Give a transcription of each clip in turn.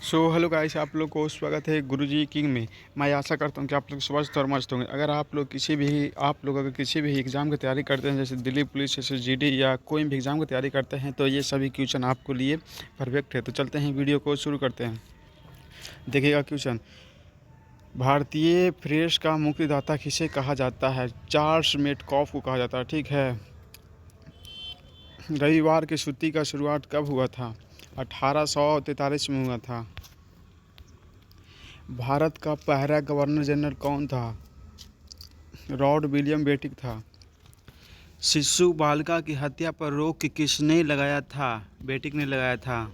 Hello guys, आप लोग को स्वागत है गुरुजी किंग में। मैं आशा करता हूँ कि आप लोग स्वस्थ और मस्त होंगे। अगर आप लोग अगर किसी भी एग्ज़ाम की तैयारी करते हैं, जैसे दिल्ली पुलिस, एसएसजीडी या कोई भी एग्ज़ाम की तैयारी करते हैं, तो ये सभी क्वेश्चन आपको लिए परफेक्ट है। तो चलते हैं, वीडियो को शुरू करते हैं। देखिएगा क्वेश्चन। भारतीय प्रेस का मुक्तिदाता किसे कहा जाता है? चार्ल्स मेटकॉफ को कहा जाता है। ठीक है। रविवार की छुट्टी का शुरुआत कब हुआ था? 1843 में हुआ था। भारत का पहला गवर्नर जनरल कौन था? लॉर्ड विलियम बेंटिक था। शिशु बालिका की हत्या पर रोक किसने लगाया था? बेंटिक ने लगाया था।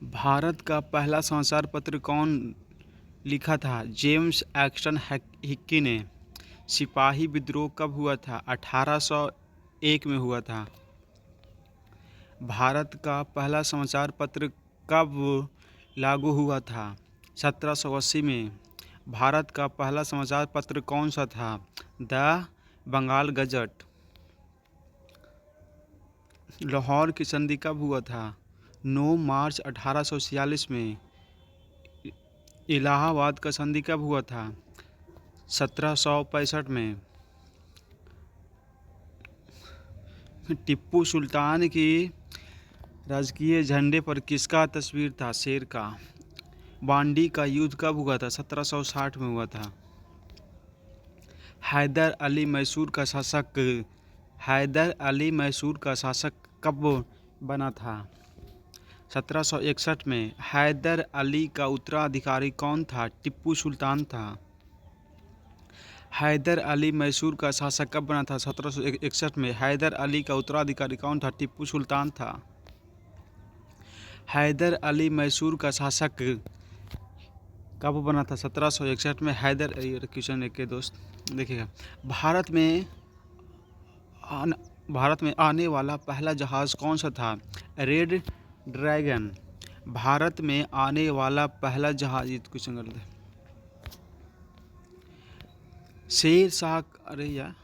भारत का पहला समाचार पत्र कौन लिखा था? जेम्स एक्स्टन हिक्की ने। सिपाही विद्रोह कब हुआ था? 1801 में हुआ था। भारत का पहला समाचार पत्र कब लागू हुआ था? 1780 में। भारत का पहला समाचार पत्र कौन सा था? The Bengal gazette. लाहौर की संधि कब हुआ था? 9 मार्च 1846 में। इलाहाबाद का संधि कब हुआ था? 1765 में। टिप्पू सुल्तान की राजकीय झंडे पर किसका तस्वीर था? शेर का। बांडी का युद्ध कब हुआ था? 1760 में हुआ था। हैदर अली मैसूर का शासक कब बना था? 1761 में। हैदर अली का उत्तराधिकारी कौन था? टिप्पू सुल्तान था। हैदर अली मैसूर का शासक कब बना था? 1761 में। हैदर अली का उत्तराधिकारी कौन था? टिप्पू सुल्तान था। हैदर अली मैसूर का शासक कब बना था? 1761 में। क्वेश्चन एक के दोस्त देखिएगा। भारत में आने वाला पहला जहाज कौन सा था? Red dragon. भारत में आने वाला पहला जहाज, ये क्वेश्चन गलत है। शेर शाह, अरे यार,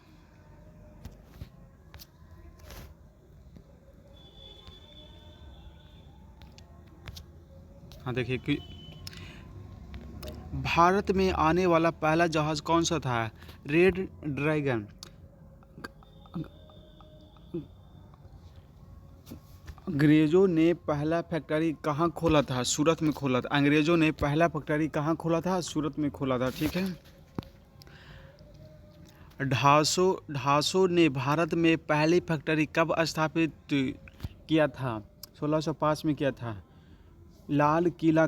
हाँ देखिए कि भारत में आने वाला पहला जहाज कौन सा था? Red dragon. अंग्रेजों ने पहला फैक्ट्री कहाँ खोला था? सूरत में खोला था। अंग्रेजों ने पहला फैक्ट्री कहाँ खोला था? सूरत में खोला था। ठीक है। ढासो ने भारत में पहली फैक्ट्री कब स्थापित किया था? 1605 में किया था। लाल किला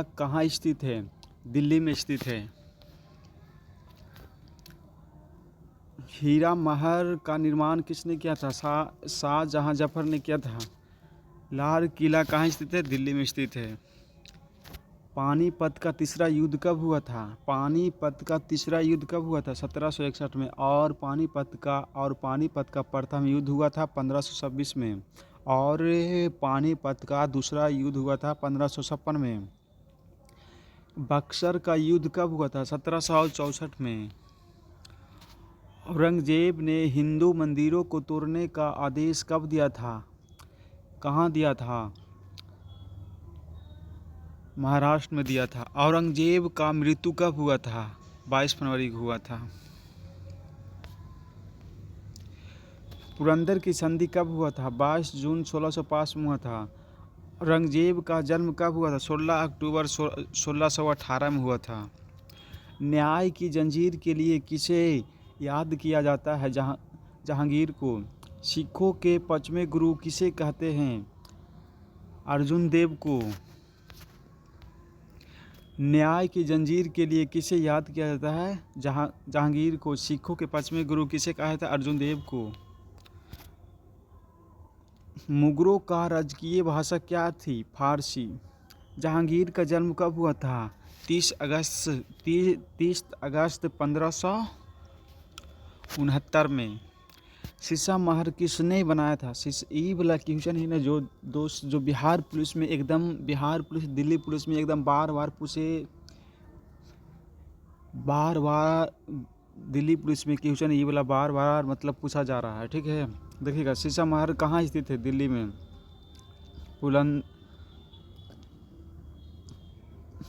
कहाँ स्थित है? दिल्ली में स्थित है। हीरा महल का निर्माण किसने किया था? शाहजहां जफर ने किया था। लाल किला कहाँ स्थित है? दिल्ली में स्थित है। पानीपत का तीसरा युद्ध कब हुआ था? पानीपत का तीसरा युद्ध कब हुआ था? 1761 में। और पानीपत का प्रथम युद्ध हुआ था 1526 में। और पानीपत का दूसरा युद्ध हुआ था 1556 में। बक्सर का युद्ध कब हुआ था? 1764 में। औरंगजेब ने हिंदू मंदिरों को तोड़ने का आदेश कब दिया था? कहाँ दिया था? महाराष्ट्र में दिया था। औरंगजेब का मृत्यु कब हुआ था? 22 फरवरी को हुआ था। पुरंदर की संधि कब हुआ था? 22 जून 1605 में हुआ था। औरंगजेब का जन्म कब हुआ था? 16 अक्टूबर 1618 में हुआ था। न्याय की जंजीर के लिए किसे याद किया जाता है? जहांगीर को। सिखों के पांचवें गुरु किसे कहते हैं? अर्जुन देव को। न्याय की जंजीर के लिए किसे याद किया जाता है? जहांगीर को। सिखों के पांचवें गुरु किसे कहा जाता है? अर्जुन देव को। मुगलों का राजकीय भाषा क्या थी? फारसी। जहांगीर का जन्म कब हुआ था? 30 अगस्त 1569 में। शीशा महल किसने बनाया था? ये वाला क्वेश्चन है ना, जो दोस्त जो बिहार पुलिस दिल्ली पुलिस में एकदम बार बार दिल्ली पुलिस में क्वेश्चन ये वाला बार मतलब पूछा जा रहा है। ठीक है। देखिएगा, शीशा महल कहाँ स्थित है? दिल्ली में।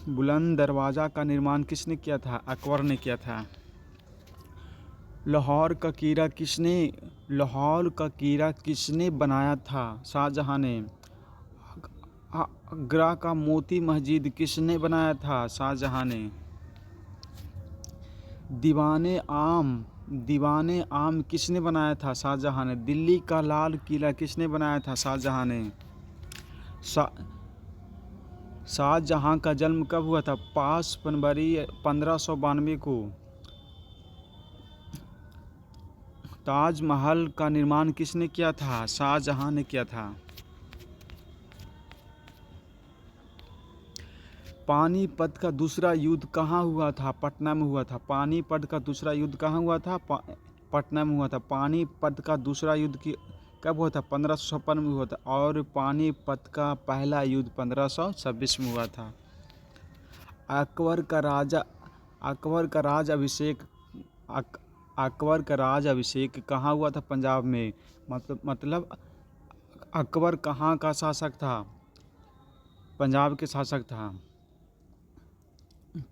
बुलंद दरवाज़ा का निर्माण किसने किया था? अकबर ने किया था। लाहौर का किला किसने बनाया था? शाहजहां ने। आगरा का मोती मस्जिद किसने बनाया था? शाहजहां ने। दीवाने आम किसने बनाया था? शाहजहां ने। दिल्ली का लाल किला किसने बनाया था? शाहजहां ने। शाहजहां का जन्म कब हुआ था? 5 जनवरी 1592 को। ताजमहल का निर्माण किसने किया था? शाहजहां ने किया था। पानीपत का दूसरा युद्ध कहाँ हुआ था? पटना में हुआ था। पानीपत का दूसरा युद्ध कहाँ हुआ था? पटना में हुआ था। पानीपत का दूसरा युद्ध कब हुआ था? 1556 में हुआ था। और पानीपत का पहला युद्ध 1526 में हुआ था। अकबर का राज अभिषेक कहाँ हुआ था? पंजाब में। मतलब अकबर कहाँ का शासक था? पंजाब के शासक था।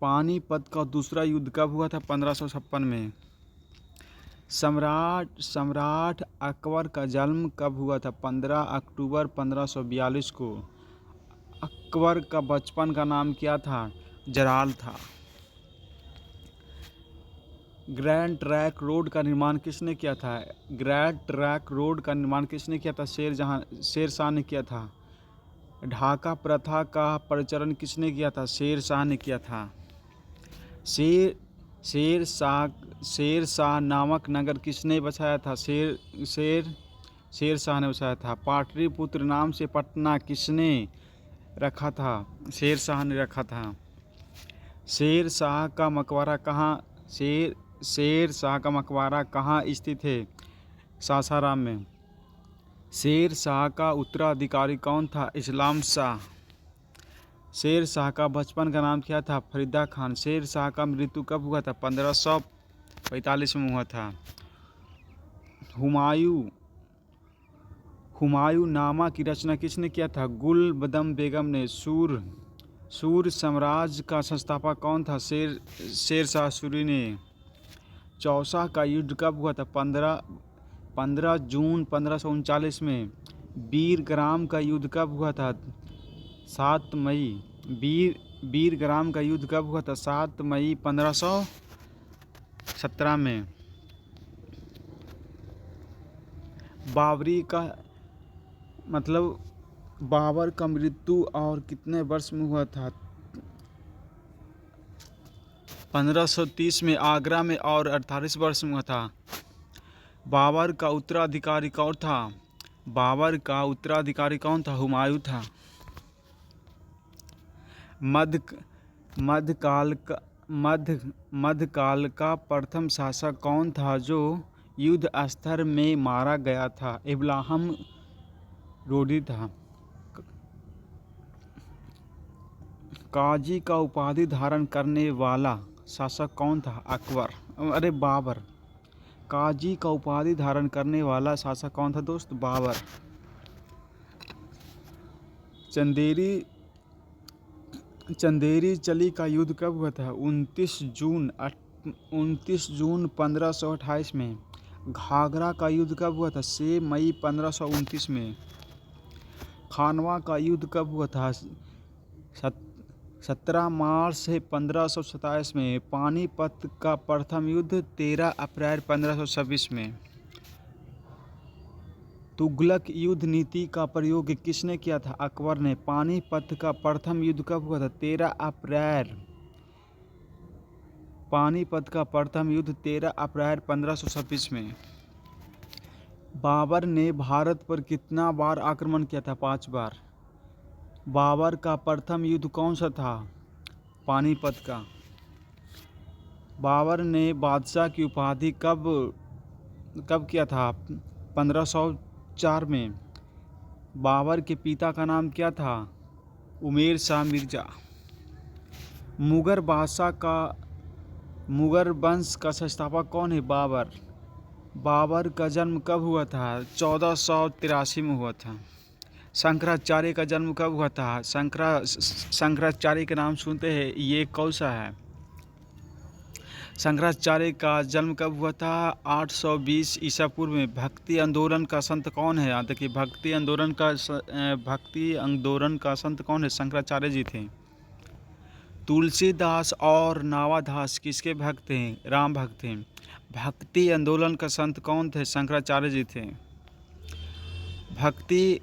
पानीपत का दूसरा युद्ध कब हुआ था? 1556 में। सम्राट अकबर का जन्म कब हुआ था? 15 अक्टूबर 1542 को। अकबर का बचपन का नाम क्या था? जलाल था। ग्रैंड ट्रंक रोड का निर्माण किसने किया था? ग्रैंड ट्रंक रोड का निर्माण किसने किया था? शेर शाह ने किया था। ढाका प्रथा का प्रचलन किसने किया था? शेर शाह ने किया था। शेर शाह नामक नगर किसने बसाया था? शेर शाह ने बसाया था। पाटलिपुत्र नाम से पटना किसने रखा था? शेर शाह ने रखा था। शेर शाह का मकबरा कहाँ स्थित है? सासाराम में। शेर शाह का उत्तराधिकारी कौन था? इस्लाम शाह। शेर शाह का बचपन का नाम क्या था? फरीदा खान। शेर शाह का मृत्यु कब हुआ था? 1545 में हुआ था। हुमायूं नामा की रचना किसने किया था? गुलबदम बेगम ने। सूर साम्राज्य का संस्थापक कौन था? शेर शाह सूरी ने। चौसा का युद्ध कब हुआ था? 15 जून 1539 में। वीरग्राम का युद्ध कब हुआ था? 7 मई। वीरग्राम का युद्ध कब हुआ था? 7 मई 1517 में। बाबर का मृत्यु और कितने वर्ष में हुआ था? 1530 में आगरा में और 48 वर्ष में हुआ था। बाबर का उत्तराधिकारी कौन था? हुमायूं था। मध्यकाल का प्रथम शासक कौन था जो युद्ध स्तर में मारा गया था? इब्राहिम लोदी था। काजी का उपाधि धारण करने वाला शासक कौन था? बाबर। काजी का उपाधि धारण करने वाला शासक कौन था दोस्त? बाबर। चंदेरी चली का युद्ध कब हुआ था? 29 जून 1528 में। घाघरा का युद्ध कब हुआ था? 6 मई 1529 में। खानवा का युद्ध कब हुआ था? 17 मार्च 1527 में। पानीपत का प्रथम युद्ध 13 अप्रैल 1526 में। तुगलक युद्ध नीति का प्रयोग किसने किया था? अकबर ने। पानीपत का प्रथम युद्ध कब हुआ था? 13 अप्रैल। पानीपत का प्रथम युद्ध 13 अप्रैल 1526 में। बाबर ने भारत पर कितना बार आक्रमण किया था? 5 बार। बाबर का प्रथम युद्ध कौन सा था? पानीपत का। बाबर ने बादशाह की उपाधि कब किया था? 1504 में। बाबर के पिता का नाम क्या था? उमेर शाह मिर्जा। मुगल वंश का संस्थापक कौन है? बाबर। बाबर का जन्म कब हुआ था? 1483 में हुआ था। शंकराचार्य का जन्म कब हुआ था? शंकराचार्य के नाम सुनते हैं, ये कौन सा है? शंकराचार्य का जन्म कब हुआ था? 820 ईसा पूर्व में। भक्ति आंदोलन का संत कौन है? यहाँ देखिए, भक्ति आंदोलन का संत कौन है? शंकराचार्य जी थे। तुलसीदास और नावादास किसके भक्त हैं? राम भक्त हैं। भक्ति आंदोलन का संत कौन थे? शंकराचार्य जी थे। भक्ति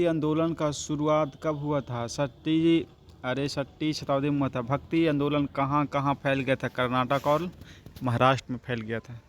आंदोलन का शुरुआत कब हुआ था? 6वीं शताब्दी में हुआ था। भक्ति आंदोलन कहाँ कहाँ फैल गया था? कर्नाटक और महाराष्ट्र में फैल गया था।